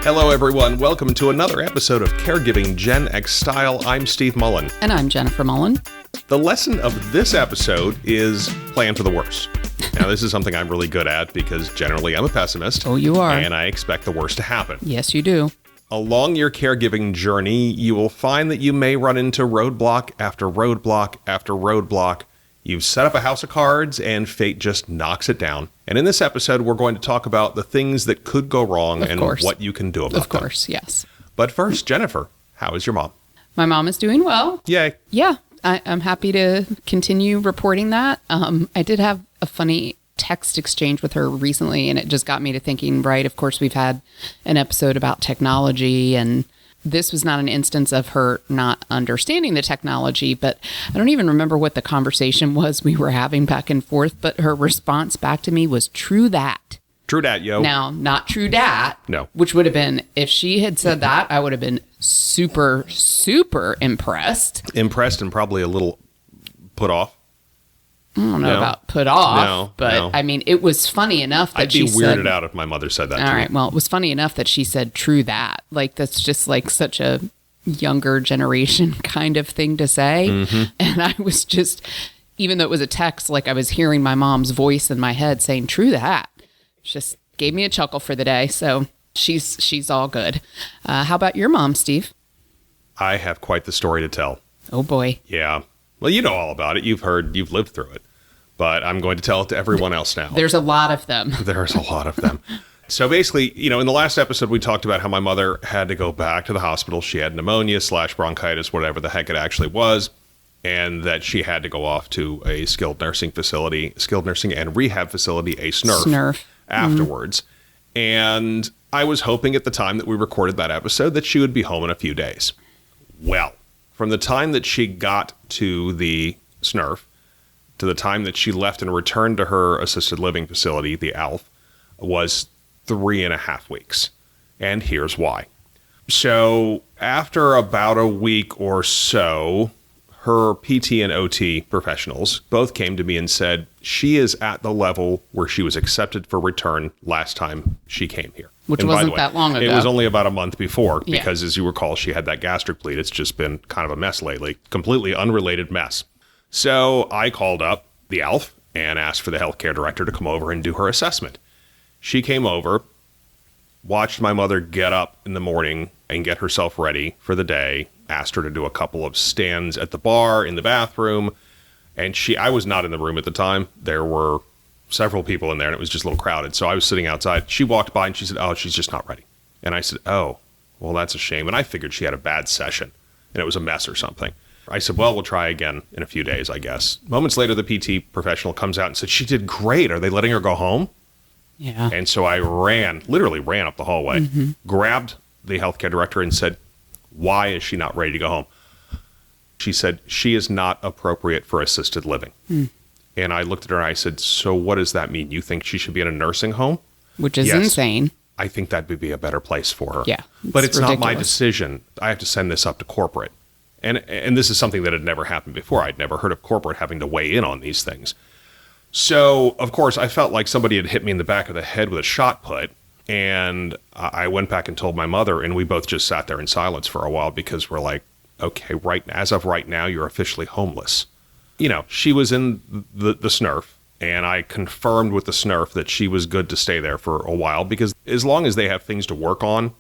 Hello, everyone. Welcome to another episode of Caregiving Gen X Style. I'm Steve Mullen. And I'm Jennifer Mullen. The lesson of this episode is plan for the worst. Now, this is something I'm really good at because generally I'm a pessimist. Oh, you are. And I expect the worst to happen. Yes, you do. Along your caregiving journey, you will find that you may run into roadblock after roadblock after roadblock. You've set up a house of cards and fate just knocks it down. And in this episode, we're going to talk about the things that could go wrong and what you can do about them. Of course, yes. But first, Jennifer, how is your mom? My mom is doing well. Yay. Yeah, I'm happy to continue reporting that. I did have a funny text exchange with her recently, and it just got me to thinking, right, of course, we've had an episode about technology, and this was not an instance of her not understanding the technology, but I don't even remember what the conversation was we were having back and forth, but her response back to me was, true that. True dat, yo. Now, not true dat. No. Which would have been, if she had said that, I would have been super, super impressed. Impressed and probably a little put off. I don't know about put off, but I mean, it was funny enough that she said... I'd be weirded out if my mother said that to me. All right, well, it was funny enough that she said true that. Like, that's just like such a younger generation kind of thing to say. Mm-hmm. And I was just, even though it was a text, like I was hearing my mom's voice in my head saying true that. Just gave me a chuckle for the day. So she's all good. How about your mom, Steve? I have quite the story to tell. Oh, boy. Yeah. Well, you know all about it. You've lived through it. But I'm going to tell it to everyone else now. There's a lot of them. There's a lot of them. So basically, in the last episode, we talked about how my mother had to go back to the hospital. She had pneumonia / bronchitis, whatever the heck it actually was. And that she had to go off to a skilled nursing and rehab facility, a SNRF. Afterwards. Mm-hmm. And I was hoping at the time that we recorded that episode that she would be home in a few days. Well, from the time that she got to the SNRF to the time that she left and returned to her assisted living facility, the ALF, was 3.5 weeks. And here's why. So after about a week or so, her PT and OT professionals both came to me and said she is at the level where she was accepted for return last time she came here. Which wasn't that long ago. It was only about a month before because, as you recall, she had that gastric bleed. It's just been kind of a mess lately. Completely unrelated mess. So I called up the ALF and asked for the healthcare director to come over and do her assessment. She came over, watched my mother get up in the morning and get herself ready for the day, asked her to do a couple of stands at the bar, in the bathroom, and I was not in the room at the time. There were several people in there, and it was just a little crowded, so I was sitting outside. She walked by, and she said, oh, she's just not ready. And I said, oh, well, that's a shame. And I figured she had a bad session, and it was a mess or something. I said, well, we'll try again in a few days, I guess. Moments later, the PT professional comes out and said, she did great. Are they letting her go home? Yeah. And so I literally ran up the hallway, grabbed the healthcare director and said, why is she not ready to go home? She said, she is not appropriate for assisted living. And I looked at her and I said, so what does that mean? You think she should be in a nursing home? Which is insane. I think that would be a better place for her. Yeah. But it's ridiculous. Not my decision. I have to send this up to corporate. And this is something that had never happened before. I'd never heard of corporate having to weigh in on these things. So, of course, I felt like somebody had hit me in the back of the head with a shot put. And I went back and told my mother, and we both just sat there in silence for a while because we're like, okay, as of right now, you're officially homeless. She was in the SNRF, and I confirmed with the SNRF that she was good to stay there for a while because as long as they have things to work on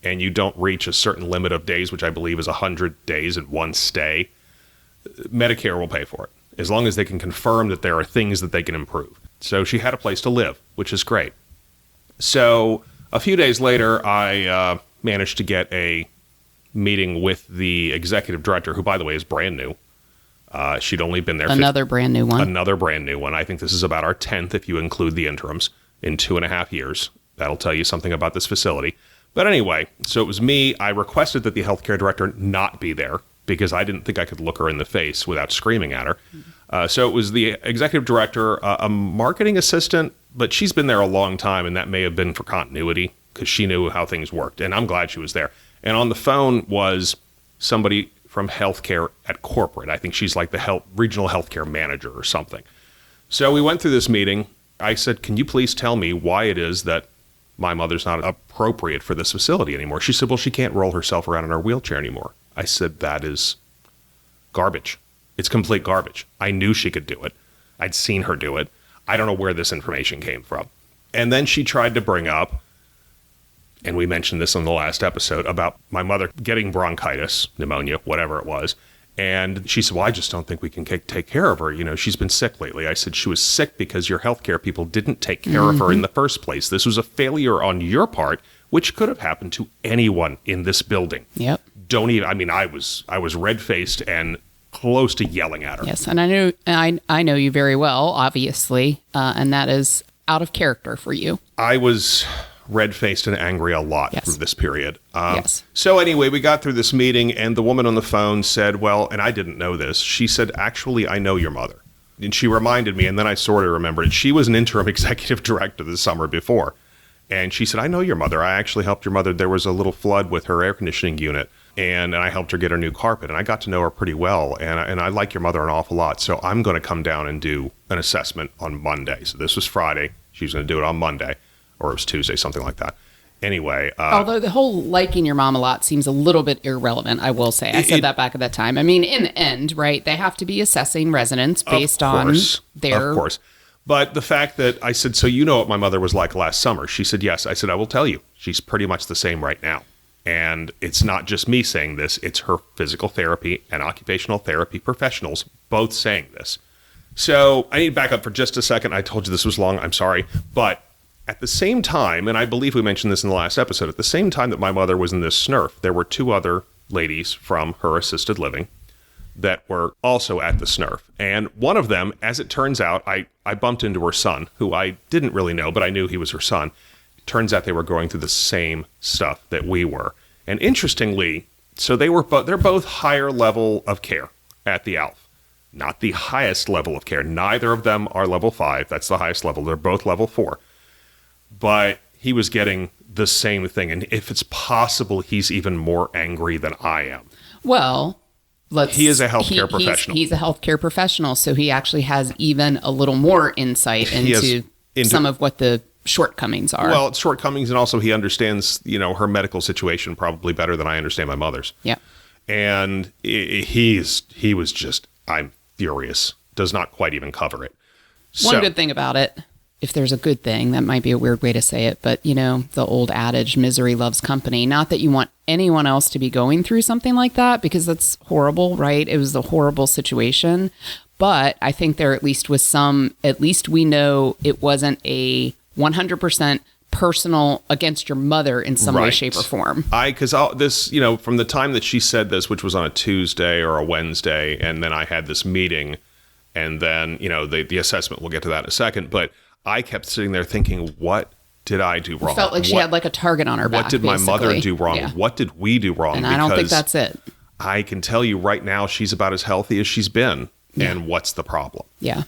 and you don't reach a certain limit of days, which I believe is 100 days in one stay, Medicare will pay for it, as long as they can confirm that there are things that they can improve. So she had a place to live, which is great. So a few days later, I managed to get a meeting with the executive director, who, by the way, is brand new. She'd only been there. Another brand new one. Another brand new one. I think this is about our 10th, if you include the interims, in 2.5 years. That'll tell you something about this facility. But anyway, so it was me. I requested that the healthcare director not be there because I didn't think I could look her in the face without screaming at her. So it was the executive director, a marketing assistant, but she's been there a long time, and that may have been for continuity because she knew how things worked, and I'm glad she was there. And on the phone was somebody from healthcare at corporate. I think she's like the regional healthcare manager or something. So we went through this meeting. I said, can you please tell me why it is that my mother's not appropriate for this facility anymore. She said, well, she can't roll herself around in her wheelchair anymore. I said, that is garbage. It's complete garbage. I knew she could do it. I'd seen her do it. I don't know where this information came from. And then she tried to bring up, and we mentioned this on the last episode, about my mother getting bronchitis, pneumonia, whatever it was. And she said, well, I just don't think we can take care of her. You know, she's been sick lately. I said, she was sick because your healthcare people didn't take care of her in the first place. This was a failure on your part, which could have happened to anyone in this building. Yep. I was red-faced and close to yelling at her. Yes, and I know you very well, obviously, and that is out of character for you. I was red-faced and angry a lot through this period. Yes. So anyway, we got through this meeting, and the woman on the phone said, well, and I didn't know this, she said, actually, I know your mother. And she reminded me, and then I sort of remembered it. She was an interim executive director the summer before. And she said, I know your mother. I actually helped your mother. There was a little flood with her air conditioning unit, and I helped her get her new carpet. And I got to know her pretty well, and I like your mother an awful lot. So I'm going to come down and do an assessment on Monday. So this was Friday. She was going to do it on Monday, or it was Tuesday, something like that. Anyway. Although the whole liking your mom a lot seems a little bit irrelevant, I will say. I said that back at that time. I mean, in the end, right, they have to be assessing residents based on their... Of course. But the fact that I said, so you know what my mother was like last summer? She said, yes. I said, I will tell you. She's pretty much the same right now. And it's not just me saying this. It's her physical therapy and occupational therapy professionals both saying this. So I need to back up for just a second. I told you this was long. I'm sorry. But at the same time, and I believe we mentioned this in the last episode, at the same time that my mother was in this SNRF, there were two other ladies from her assisted living that were also at the SNRF. And one of them, as it turns out, I bumped into her son, who I didn't really know, but I knew he was her son. Turns out they were going through the same stuff that we were. And interestingly, so they're both higher level of care at the ALF. Not the highest level of care. Neither of them are level 5. That's the highest level. They're both level 4. But he was getting the same thing. And if it's possible, he's even more angry than I am. Well... he is a healthcare professional. He's a healthcare professional, so he actually has even a little more insight into some of what the shortcomings are. Well, it's shortcomings, and also he understands, her medical situation probably better than I understand my mother's. Yeah. And he was just, I'm furious. Does not quite even cover it. One good thing about it, if there's a good thing, that might be a weird way to say it, but the old adage, misery loves company. Not that you want anyone else to be going through something like that, because that's horrible, right? It was a horrible situation. But I think there at least was at least we know it wasn't a 100% personal against your mother in some way, shape, or form. Because this, from the time that she said this, which was on a Tuesday or a Wednesday, and then I had this meeting, and then, the assessment, we'll get to that in a second, but I kept sitting there thinking, what did I do wrong? It felt like she had like a target on her back. What did my mother do wrong? Yeah. What did we do wrong? And I don't think that's it. I can tell you right now, she's about as healthy as she's been. Yeah. And what's the problem? Yeah.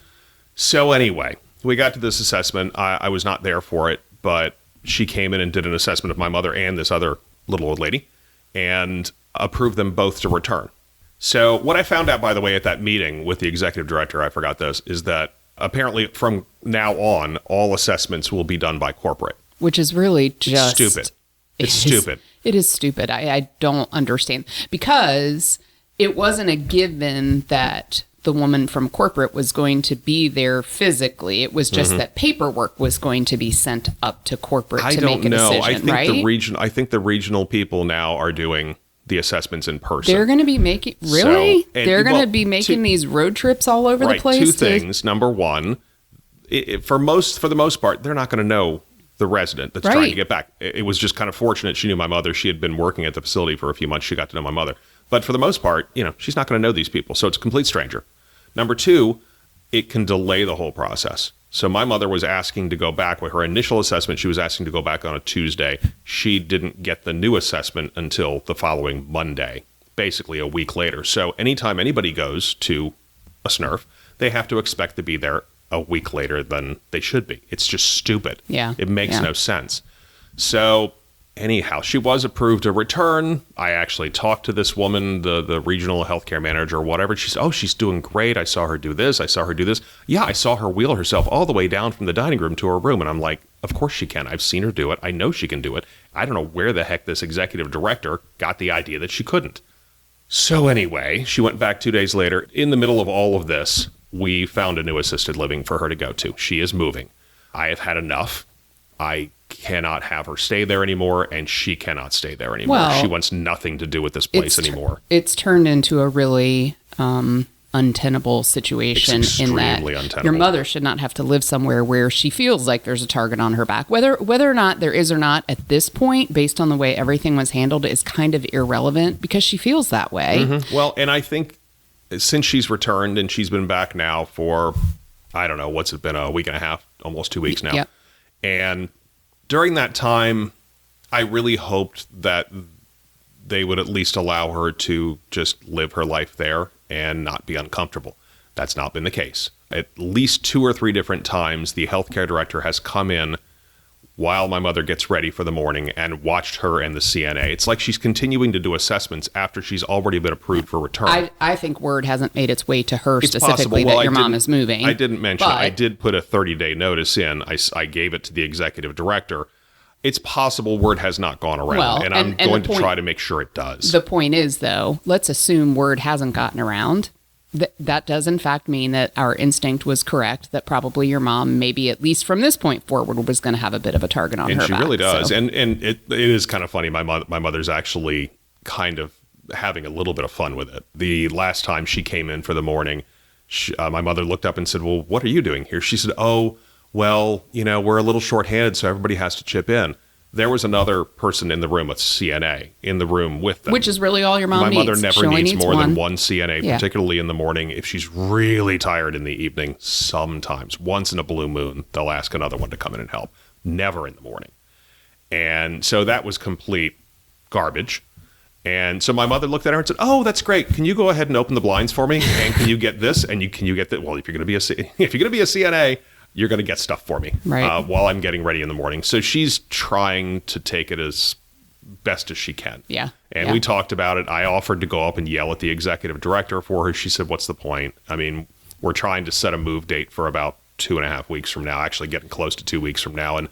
So anyway, we got to this assessment. I was not there for it, but she came in and did an assessment of my mother and this other little old lady and approved them both to return. So what I found out, by the way, at that meeting with the executive director, I forgot this, is that apparently from now on, all assessments will be done by corporate. Which is really just... stupid. It's stupid. It is stupid. I don't understand. Because it wasn't a given that the woman from corporate was going to be there physically. It was just that paperwork was going to be sent up to corporate to make a decision, I think the regional people now are doing the assessments in person. They're going to be making... Really? They're going to be making these road trips all over the place? Two things. Number one, for the most part, they're not going to know the resident that's trying to get back. It was just kind of fortunate she knew my mother. She had been working at the facility for a few months. She got to know my mother. But for the most part, she's not going to know these people. So it's a complete stranger. Number two, it can delay the whole process. So my mother was asking to go back with her initial assessment. She was asking to go back on a Tuesday. She didn't get the new assessment until the following Monday, basically a week later. So anytime anybody goes to a SNRF, they have to expect to be there a week later than they should be. It's just stupid. Yeah. It makes no sense. So Anyhow, she was approved to return. I actually talked to this woman, the regional healthcare manager or whatever. She said, oh, she's doing great. I saw her do this. I saw her do this. Yeah, I saw her wheel herself all the way down from the dining room to her room. And I'm like, of course she can. I've seen her do it. I know she can do it. I don't know where the heck this executive director got the idea that she couldn't. So anyway, she went back 2 days later. In the middle of all of this, we found a new assisted living for her to go to. She is moving. I have had enough. I cannot have her stay there anymore, and she cannot stay there anymore. Well, she wants nothing to do with this place anymore. It's turned into a really untenable situation. It's extremely in that untenable. Your mother should not have to live somewhere where she feels like there's a target on her back. Whether or not there is or not at this point, based on the way everything was handled, is kind of irrelevant because she feels that way. Mm-hmm. Well, and I think since she's returned and she's been back now for, I don't know, what's it been, a week and a half, almost 2 weeks now. Yep. And during that time, I really hoped that they would at least allow her to just live her life there and not be uncomfortable. That's not been the case. At least 2 or 3 different times, the healthcare director has come in while my mother gets ready for the morning and watched her and the CNA. It's like she's continuing to do assessments after she's already been approved for return. I think word hasn't made its way to her It's specifically possible. that your mom is moving. I didn't mention but I did put a 30-day notice in. I gave it to the executive director. It's possible word has not gone around, Well, and I'm and going the to point- try to make sure it does. The point is, though, let's assume word hasn't gotten around. That does, in fact, mean that our instinct was correct, that probably your mom, maybe at least from this point forward, was going to have a bit of a target on her back. And she really does. So. And it is kind of funny. My mother's actually kind of having a little bit of fun with it. The last time she came in for the morning, my mother looked up and said, well, what are you doing here? She said, oh, well, we're a little shorthanded, so everybody has to chip in. There was another person in the room, a CNA, in the room with them. Which is really all your mom needs. My mother never needs more than one CNA, Yeah. particularly in the morning. If she's really tired in the evening, sometimes, once in a blue moon, they'll ask another one to come in and help. Never in the morning. And so that was complete garbage. And so my mother looked at her and said, oh, that's great. Can you go ahead and open the blinds for me? And can you get this? And can you get that? Well, if you're going to be a CNA, you're going to get stuff for me while I'm getting ready in the morning. So she's trying to take it as best as she can. Yeah. And we talked about it. I offered to go up and yell at the executive director for her. She said, what's the point? I mean, we're trying to set a move date for about 2.5 weeks from now, actually getting close to 2 weeks from now. And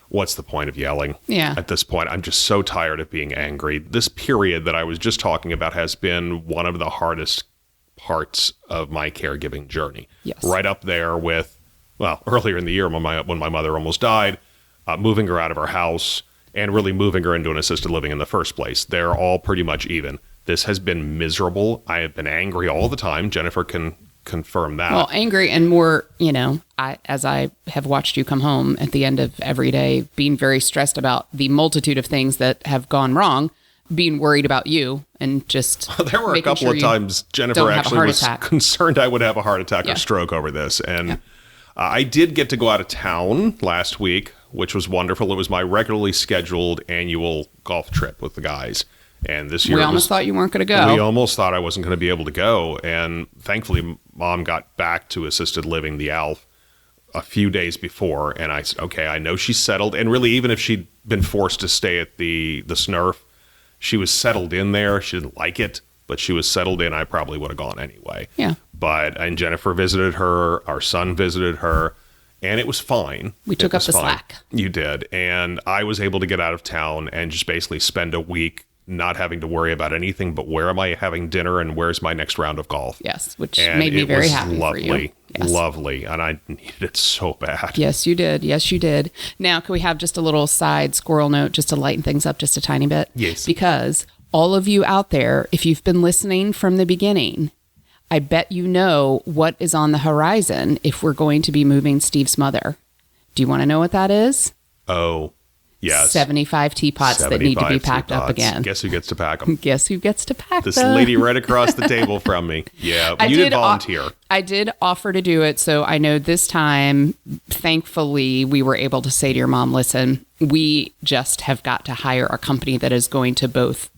what's the point of yelling? Yeah. At this point, I'm just so tired of being angry. This period that I was just talking about has been one of the hardest parts of my caregiving journey. Yes. Right up there with, well, earlier in the year when my mother almost died, moving her out of her house and really moving her into an assisted living in the first place. They're all pretty much even. This has been miserable. I have been angry all the time. Jennifer can confirm that. Well, angry and more, as I have watched you come home at the end of every day, being very stressed about the multitude of things that have gone wrong, being worried about you and just there were a couple of times Jennifer actually was concerned I would have a heart attack or stroke over this. And I did get to go out of town last week, which was wonderful. It was my regularly scheduled annual golf trip with the guys. And this year we almost thought you weren't going to go. We almost thought I wasn't going to be able to go. And thankfully, Mom got back to assisted living, the ALF, a few days before. And I said, okay, I know she's settled. And really, even if she'd been forced to stay at the SNRF, she was settled in there. She didn't like it, but she was settled in. I probably would have gone anyway. Yeah. And Jennifer visited her. Our son visited her. And it was fine. We took up the slack. You did. And I was able to get out of town and just basically spend a week not having to worry about anything but where am I having dinner and where's my next round of golf. Yes, which made me very happy for you. Yes. Lovely. And I needed it so bad. Yes, you did. Yes, you did. Now, can we have just a little side squirrel note just to lighten things up just a tiny bit? Yes. Because all of you out there, if you've been listening from the beginning, I bet you know what is on the horizon if we're going to be moving Steve's mother. Do you want to know what that is? Oh, yes. 75 teapots that need to be packed up again. Guess who gets to pack them? Guess who gets to pack this them? lady right across the table from me. Yeah, you did volunteer. I did offer to do it. So I know this time, thankfully, we were able to say to your mom, listen, we just have got to hire a company that is going to both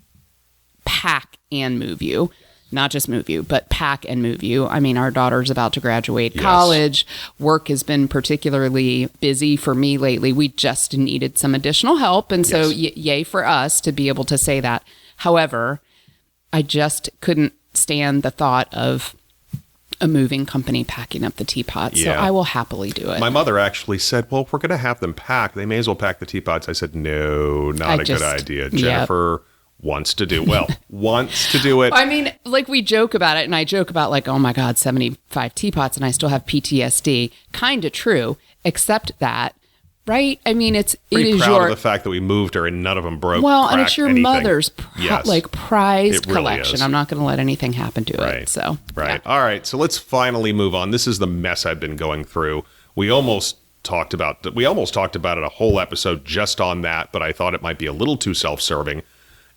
pack and move you. not just move you, but pack and move you. I mean, our daughter's about to graduate college. Work has been particularly busy for me lately. We just needed some additional help. And so yay for us to be able to say that. However, I just couldn't stand the thought of a moving company packing up the teapots. So I will happily do it. My mother actually said, well, if we're going to have them packed, they may as well pack the teapots. I said, no, not a good idea. Jennifer wants to do it. I mean, like we joke about it, and I joke about like, oh my God, 75 teapots and I still have PTSD. Kind of true, except that, right? I mean, it is proud of the fact that we moved her and none of them broke. Well, and it's your anything. Mother's prized really collection. is. I'm not going to let anything happen to it. So All right. So let's finally move on. This is the mess I've been going through. We almost talked about it a whole episode just on that, but I thought it might be a little too self-serving.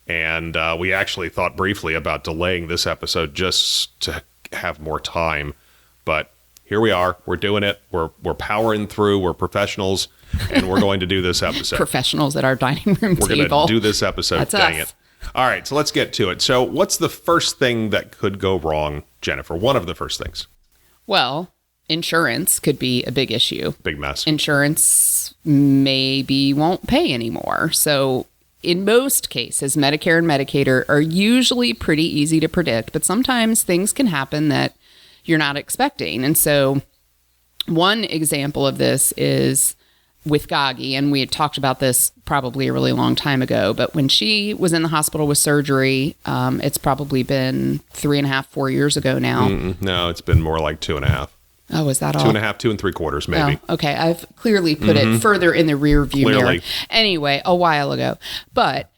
And we actually thought briefly about delaying this episode just to have more time. But here we are. We're doing it. We're powering through. We're professionals, and we're going to do this episode. Professionals at our dining room table. We're going to do this episode. That's Dang us. it. All right, so let's get to it. So what's the first thing that could go wrong, Jennifer? One of the first things. Well, insurance could be a big issue. Big mess. Insurance maybe won't pay anymore. So in most cases, Medicare and Medicaid are usually pretty easy to predict, but sometimes things can happen that you're not expecting. And so one example of this is with Gagi, and we had talked about this probably a really long time ago, but when she was in the hospital with surgery, it's probably been 3.5, 4 years ago now. No, it's been more like 2.5. Oh, is that all? 2.5, 2 3/4, maybe. Oh, okay. I've clearly put it further in the rear view mirror. Anyway, a while ago. But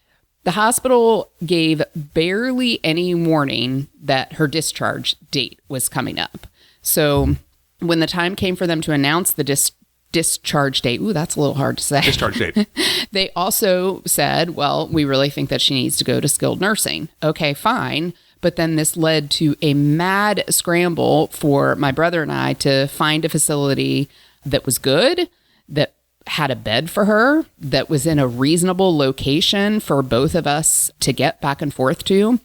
the hospital gave barely any warning that her discharge date was coming up. So when the time came for them to announce the discharge date, that's a little hard to say. Discharge date. They also said, well, we really think that she needs to go to skilled nursing. Okay, fine. But then this led to a mad scramble for my brother and I to find a facility that was good, that had a bed for her, that was in a reasonable location for both of us to get back and forth to.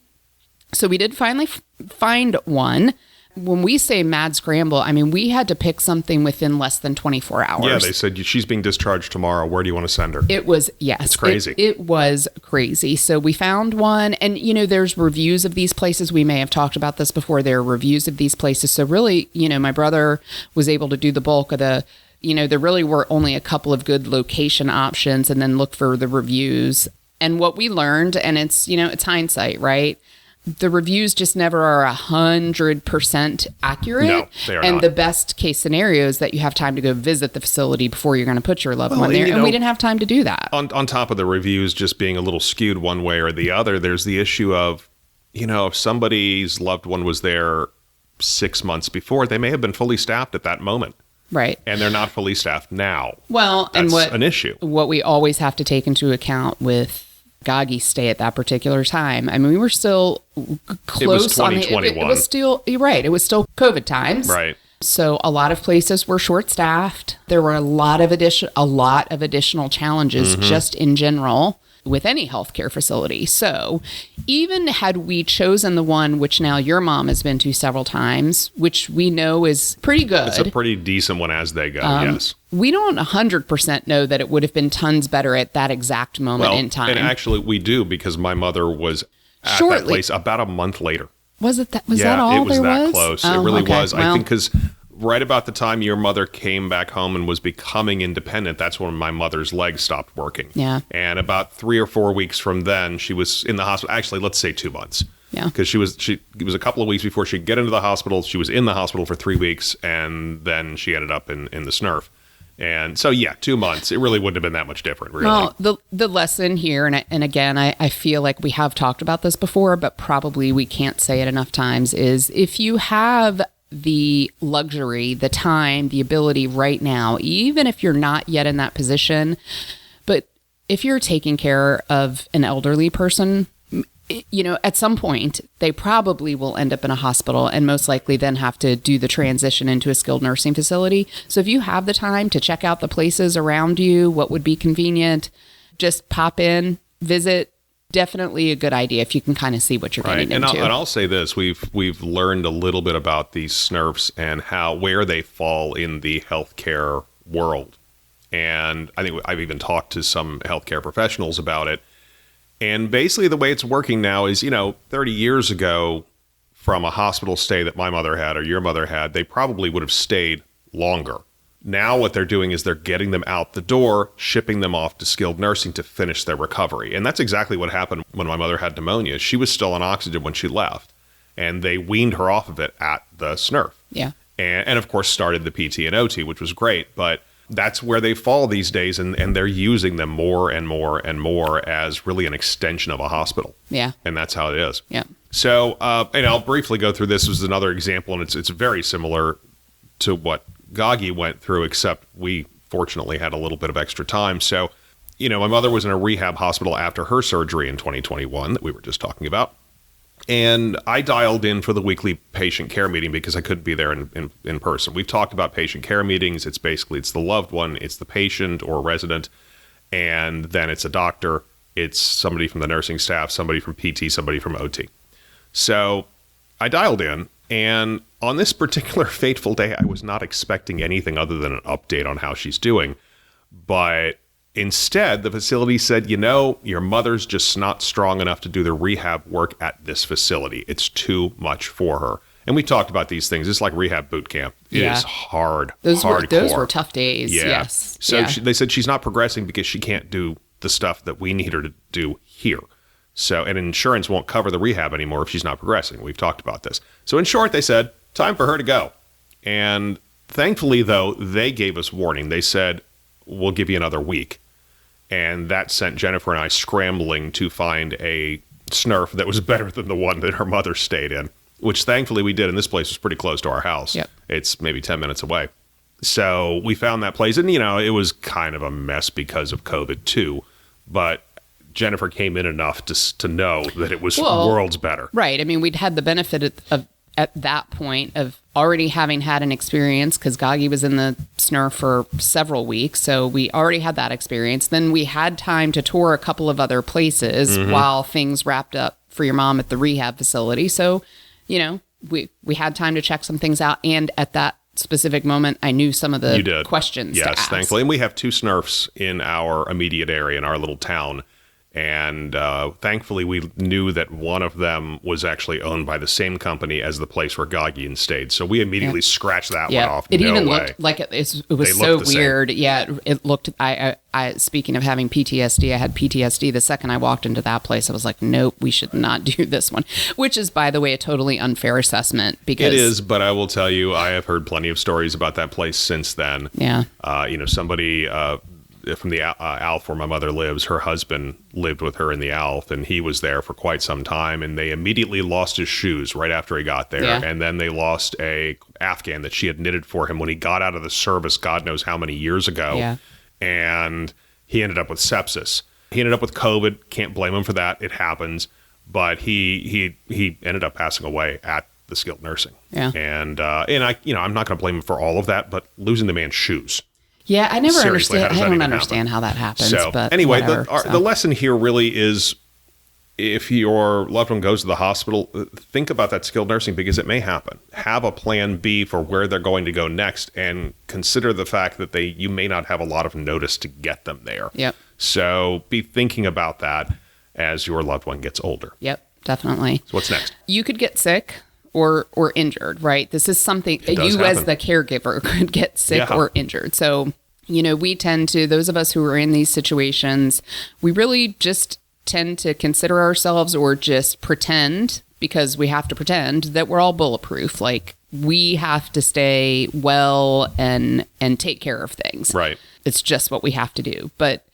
So we did finally find one. When we say mad scramble, I mean, we had to pick something within less than 24 hours. Yeah, they said, she's being discharged tomorrow. Where do you want to send her? It was, yes. It's crazy. It was crazy. So we found one, and, there's reviews of these places. We may have talked about this before. There are reviews of these places. So really, my brother was able to do the bulk of the, there really were only a couple of good location options, and then look for the reviews. And what we learned, and it's, it's hindsight, right? The reviews just never are 100% accurate. No, they are and not. The best case scenario is that you have time to go visit the facility before you're going to put your loved one there. And we didn't have time to do that. On top of the reviews just being a little skewed one way or the other, there's the issue of, if somebody's loved one was there 6 months before, they may have been fully staffed at that moment. Right. And they're not fully staffed now. Well, That's and an issue. What we always have to take into account with Gagi's stay at that particular time. I mean, we were still close. It was 2021. It was still, you're right. It was still COVID times. Right. So a lot of places were short-staffed. There were a lot of additional challenges just in general with any healthcare facility. So even had we chosen the one which now your mom has been to several times, which we know is pretty good. It's a pretty decent one as they go, yes. We don't 100% know that it would have been tons better at that exact moment in time. And actually we do, because my mother was at that place about a month later. Was it that? Was that all there was? Yeah, it was that close. Oh, it really okay. was. I think because right about the time your mother came back home and was becoming independent, that's when my mother's legs stopped working. Yeah. And about 3 or 4 weeks from then, she was in the hospital. Actually, let's say 2 months. Yeah. Because it was a couple of weeks before she'd get into the hospital. She was in the hospital for 3 weeks, and then she ended up in the SNRF. And so, 2 months. It really wouldn't have been that much different, really. Well, the lesson here, and again, I feel like we have talked about this before, but probably we can't say it enough times, is if you have the luxury, the time, the ability right now, even if you're not yet in that position, but if you're taking care of an elderly person, at some point, they probably will end up in a hospital and most likely then have to do the transition into a skilled nursing facility. So if you have the time to check out the places around you, what would be convenient, just pop in, visit, definitely a good idea if you can kind of see what you're getting into. And I'll say this: we've learned a little bit about these SNRFs and where they fall in the healthcare world. And I think I've even talked to some healthcare professionals about it. And basically, the way it's working now is, 30 years ago, from a hospital stay that my mother had or your mother had, they probably would have stayed longer. Now what they're doing is they're getting them out the door, shipping them off to skilled nursing to finish their recovery. And that's exactly what happened when my mother had pneumonia. She was still on oxygen when she left, and they weaned her off of it at the SNRF. Yeah. And of course, started the PT and OT, which was great. But that's where they fall these days, and they're using them more and more and more as really an extension of a hospital. Yeah. And that's how it is. Yeah. So, and I'll briefly go through this. This is another example, and it's very similar to what Gagi went through, except we fortunately had a little bit of extra time. So, my mother was in a rehab hospital after her surgery in 2021 that we were just talking about. And I dialed in for the weekly patient care meeting because I couldn't be there in person. We've talked about patient care meetings. It's the loved one, it's the patient or resident, and then it's a doctor. It's somebody from the nursing staff, somebody from PT, somebody from OT. So I dialed in, and on this particular fateful day, I was not expecting anything other than an update on how she's doing. But instead, the facility said, your mother's just not strong enough to do the rehab work at this facility. It's too much for her. And we talked about these things. It's like rehab boot camp. It is hard, hardcore. Those were tough days. Yeah. Yes. So they said she's not progressing because she can't do the stuff that we need her to do here. So, and insurance won't cover the rehab anymore if she's not progressing. We've talked about this. So in short, they said, time for her to go. And thankfully, though, they gave us warning. They said, we'll give you another week. And that sent Jennifer and I scrambling to find a SNRF that was better than the one that her mother stayed in, which thankfully we did. And this place was pretty close to our house. Yep. It's maybe 10 minutes away. So we found that place. And, it was kind of a mess because of COVID, too. But Jennifer came in enough to know that it was worlds better. Right. I mean, we'd had the benefit of at that point of already having had an experience because Gagi was in the SNRF for several weeks. So we already had that experience. Then we had time to tour a couple of other places while things wrapped up for your mom at the rehab facility. So, we had time to check some things out. And at that specific moment, I knew some of the questions to ask. Thankfully. And we have 2 SNRFs in our immediate area, in our little town. And thankfully, we knew that one of them was actually owned by the same company as the place where Gagi stayed. So we immediately scratched that one off. It even looked like it was so weird. Same. Yeah, it looked. I speaking of having PTSD, I had PTSD the second I walked into that place. I was like, nope, we should not do this one. Which is, by the way, a totally unfair assessment because it is. But I will tell you, I have heard plenty of stories about that place since then. Yeah. Somebody. From the ALF where my mother lives, her husband lived with her in the ALF, and he was there for quite some time, and they immediately lost his shoes right after he got there. Yeah. And then they lost a Afghan that she had knitted for him when he got out of the service, God knows how many years ago. Yeah. And he ended up with sepsis. He ended up with COVID. Can't blame him for that. It happens. But he ended up passing away at the skilled nursing. Yeah. And I'm not going to blame him for all of that, but losing the man's shoes. Yeah, I never Seriously, understand. I don't understand how that happens. So but anyway, whatever, the lesson here really is, if your loved one goes to the hospital, think about that skilled nursing because it may happen. Have a plan B for where they're going to go next, and consider the fact that you may not have a lot of notice to get them there. Yep. So be thinking about that as your loved one gets older. Yep, definitely. So what's next? You could get sick or injured, right? This is something you happen. As the caregiver could get sick or injured. So, we tend to, those of us who are in these situations, we really just tend to consider ourselves or just pretend, because we have to pretend, that we're all bulletproof. Like, we have to stay well and take care of things. Right. It's just what we have to do. But,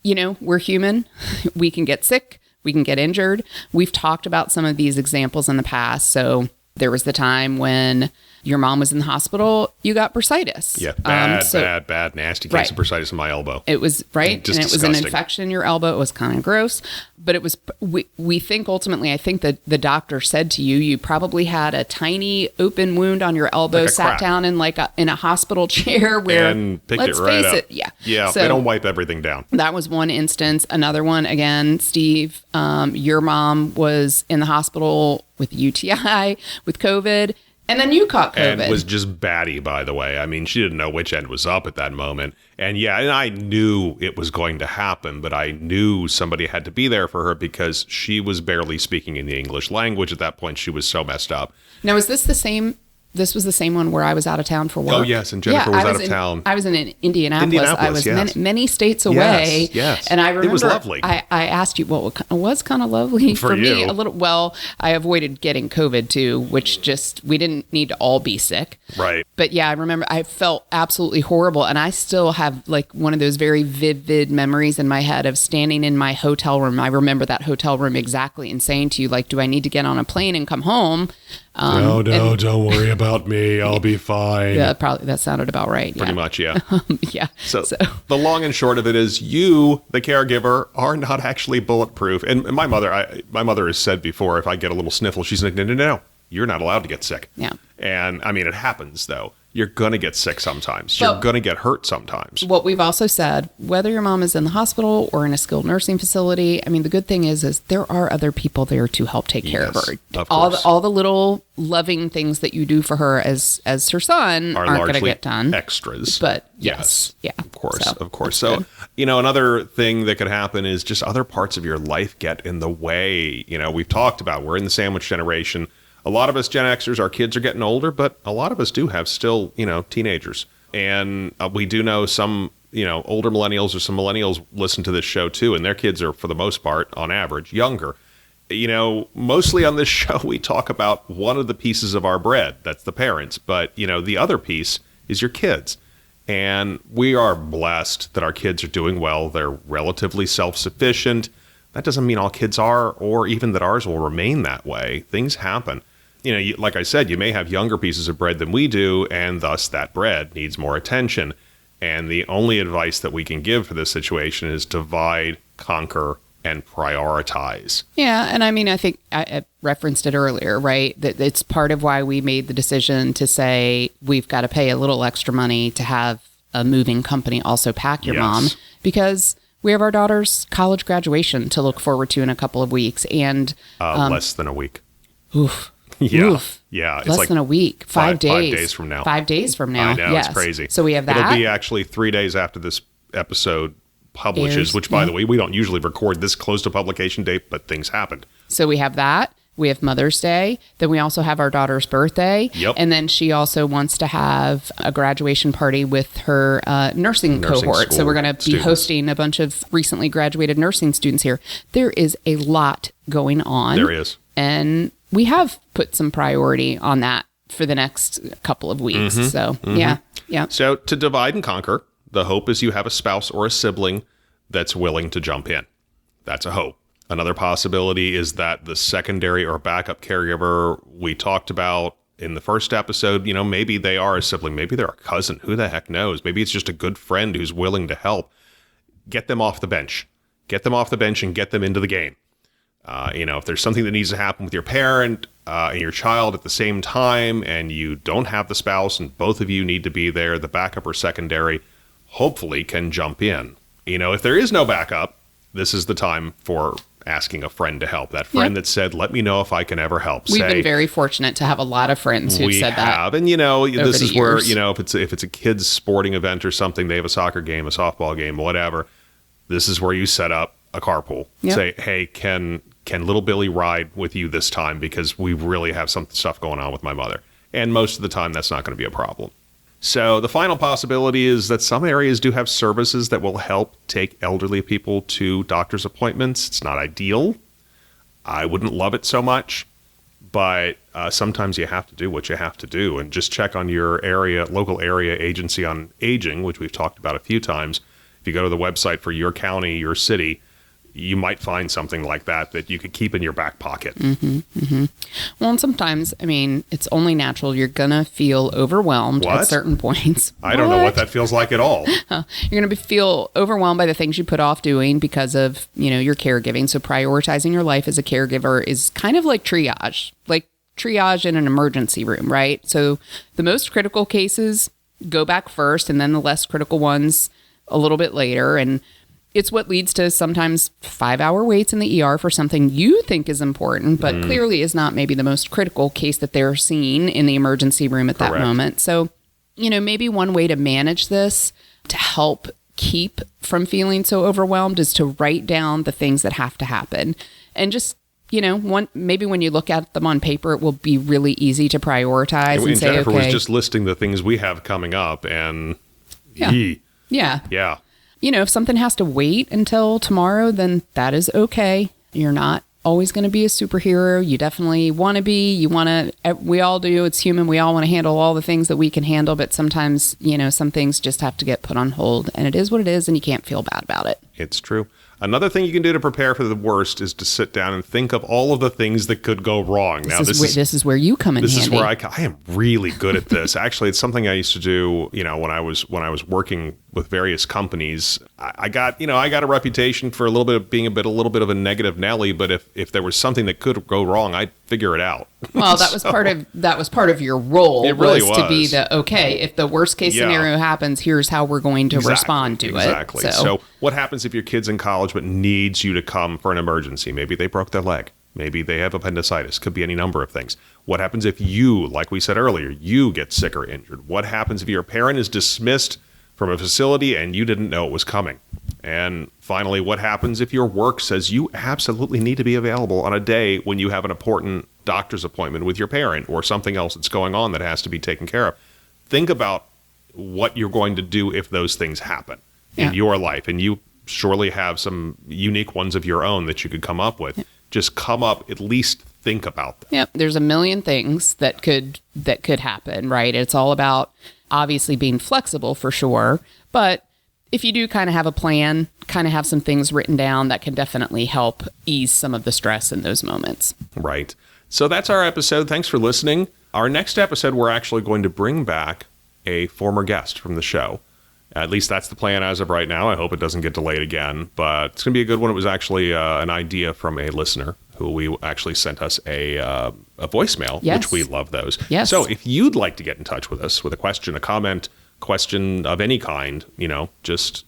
we're human. We can get sick. We can get injured. We've talked about some of these examples in the past. So there was the time when your mom was in the hospital, you got bursitis. Yeah, bad, nasty case of bursitis in my elbow. It was, right? And it was an disgusting. infection in your elbow. It was kind of gross. But it was, we think ultimately, I think that the doctor said to you, you probably had a tiny open wound on your elbow, like sat down in in a hospital chair where, and picked let's it right face up. it, yeah. Yeah, So they don't wipe everything down. that was one instance. Another one, again, Steve, your mom was in the hospital with UTI, with COVID, and then you caught COVID. And was just batty, by the way. I mean, she didn't know which end was up at that moment. And yeah, and I knew it was going to happen, but I knew somebody had to be there for her because she was barely speaking in the English language at that point. She was so messed up. Now, is this the same? This was the same one where I was out of town for work. Oh, yes, and Jennifer was out of town. I was in Indianapolis. I was yes. many states away. Yes. And I remember it was lovely. I asked you, well, it was kind of lovely for me. you. A little. Well, I avoided getting COVID too, which we didn't need to all be sick. Right. But yeah, I remember I felt absolutely horrible. And I still have like one of those very vivid memories in my head of standing in my hotel room. I remember that hotel room exactly and saying to you, like, do I need to get on a plane and come home? No, don't worry about me. I'll be fine. Yeah, probably that sounded about right. Pretty much, yeah. Yeah. So the long and short of it is you, the caregiver, are not actually bulletproof. And my mother has said before, if I get a little sniffle, she's like, no, you're not allowed to get sick. Yeah. And I mean, it happens though. You're going to get sick sometimes. You're going to get hurt sometimes. What we've also said, whether your mom is in the hospital or in a skilled nursing facility, I mean, the good thing is there are other people there to help take care of her. Of course. All the little loving things that you do for her as her son aren't going to get done. Extras. But yes. Yeah. Of course. So, good. Another thing that could happen is just other parts of your life get in the way. We've talked about, we're in the sandwich generation. A lot of us Gen Xers, our kids are getting older, but a lot of us do have still, teenagers. And we do know some, older millennials or some millennials listen to this show too, and their kids are, for the most part, on average, younger. Mostly on this show, we talk about one of the pieces of our bread. That's the parents. But, the other piece is your kids. And we are blessed that our kids are doing well. They're relatively self-sufficient. That doesn't mean all kids are, or even that ours will remain that way. Things happen. Like I said, you may have younger pieces of bread than we do, and thus that bread needs more attention. And the only advice that we can give for this situation is divide, conquer, and prioritize. Yeah. And I mean, I think I referenced it earlier, right? That it's part of why we made the decision to say we've got to pay a little extra money to have a moving company also pack your mom, because we have our daughter's college graduation to look forward to in a couple of weeks. And less than a week. Oof. Yeah. Oof. Yeah. Less than a week. 5 days. 5 days from now. 5 days from now. I know. Yes. It's crazy. So we have that. It'll be actually 3 days after this episode publishes, Airs, which, by the way, we don't usually record this close to publication date, but things happened. So we have that. We have Mother's Day. Then we also have our daughter's birthday. Yep. And then she also wants to have a graduation party with her nursing cohort. So we're going to be hosting a bunch of recently graduated nursing students here. There is a lot going on. There is. And we have put some priority on that for the next couple of weeks. Yeah. So to divide and conquer, the hope is you have a spouse or a sibling that's willing to jump in. That's a hope. Another possibility is that the secondary or backup caregiver we talked about in the first episode, maybe they are a sibling, maybe they're a cousin, who the heck knows? Maybe it's just a good friend who's willing to help. Get them off the bench. Get them off the bench and get them into the game. If there's something that needs to happen with your parent and your child at the same time, and you don't have the spouse and both of you need to be there, the backup or secondary hopefully can jump in. If there is no backup, this is the time for asking a friend to help. That friend that said, let me know if I can ever help. We've been very fortunate to have a lot of friends who've said that. And this is where, if it's a kid's sporting event or something, they have a soccer game, a softball game, whatever. This is where you set up a carpool. Yep. Say, hey, can little Billy ride with you this time? Because we really have some stuff going on with my mother. And most of the time, that's not going to be a problem. So the final possibility is that some areas do have services that will help take elderly people to doctor's appointments. It's not ideal. I wouldn't love it so much, but sometimes you have to do what you have to do, and just check on your local area agency on aging, which we've talked about a few times. If you go to the website for your county, your city, you might find something like that you could keep in your back pocket. Well, and sometimes, I mean, it's only natural. You're going to feel overwhelmed at certain points. I don't know what that feels like at all. You're going to feel overwhelmed by the things you put off doing because of, your caregiving. So prioritizing your life as a caregiver is kind of like triage in an emergency room, right? So the most critical cases go back first, and then the less critical ones a little bit later. And it's what leads to sometimes 5-hour waits in the ER for something you think is important, but clearly is not maybe the most critical case that they're seeing in the emergency room at that moment. So, maybe one way to manage this to help keep from feeling so overwhelmed is to write down the things that have to happen. And just, maybe when you look at them on paper, it will be really easy to prioritize and say, Jennifer okay. was just listing the things we have coming up, and Yeah. If something has to wait until tomorrow, then that is okay. You're not always going to be a superhero. You definitely want to be. We all do. It's human. We all want to handle all the things that we can handle. But sometimes, some things just have to get put on hold. And it is what it is, and you can't feel bad about it. It's true. Another thing you can do to prepare for the worst is to sit down and think of all of the things that could go wrong. This is where you come in handy. This is where I am really good at this. Actually, it's something I used to do, when I was working with various companies. I got a reputation for a little bit of a negative Nelly, but if there was something that could go wrong, I'd figure it out. Well, that was part of your role. It really was to be if the worst case scenario happens, here's how we're going to respond to it. Exactly. So what happens if your kid's in college but needs you to come for an emergency? Maybe they broke their leg. Maybe they have appendicitis. Could be any number of things. What happens if you, like we said earlier, you get sick or injured? What happens if your parent is dismissed from a facility and you didn't know it was coming? And finally, what happens if your work says you absolutely need to be available on a day when you have an important doctor's appointment with your parent or something else that's going on that has to be taken care of? Think about what you're going to do if those things happen in your life. And you surely have some unique ones of your own that you could come up with. Just at least think about them. Yep. There's a million things that could happen, right? It's all about obviously being flexible for sure. But if you do kind of have a plan, kind of have some things written down, that can definitely help ease some of the stress in those moments. Right. So that's our episode. Thanks for listening. Our next episode, we're actually going to bring back a former guest from the show. At least that's the plan as of right now. I hope it doesn't get delayed again, but it's going to be a good one. It was actually an idea from a listener who actually sent us a voicemail, which we love those. Yes. So if you'd like to get in touch with us with a question, a comment, question of any kind, just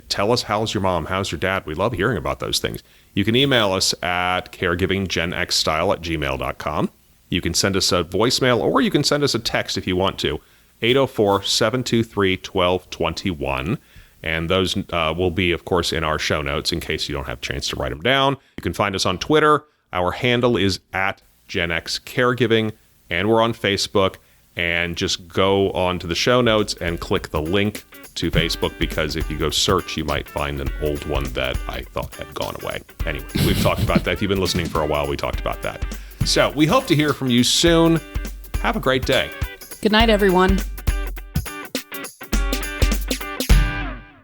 tell us, how's your mom? How's your dad? We love hearing about those things. You can email us at caregivinggenxstyle@gmail.com. You can send us a voicemail, or you can send us a text if you want to. 804-723-1221. And those will be, of course, in our show notes in case you don't have a chance to write them down. You can find us on Twitter. Our handle is at Gen X Caregiving, and we're on Facebook. And just go on to the show notes and click the link to Facebook, because if you go search, you might find an old one that I thought had gone away. Anyway, we've talked about that. If you've been listening for a while, we talked about that. So we hope to hear from you soon. Have a great day. Good night, everyone.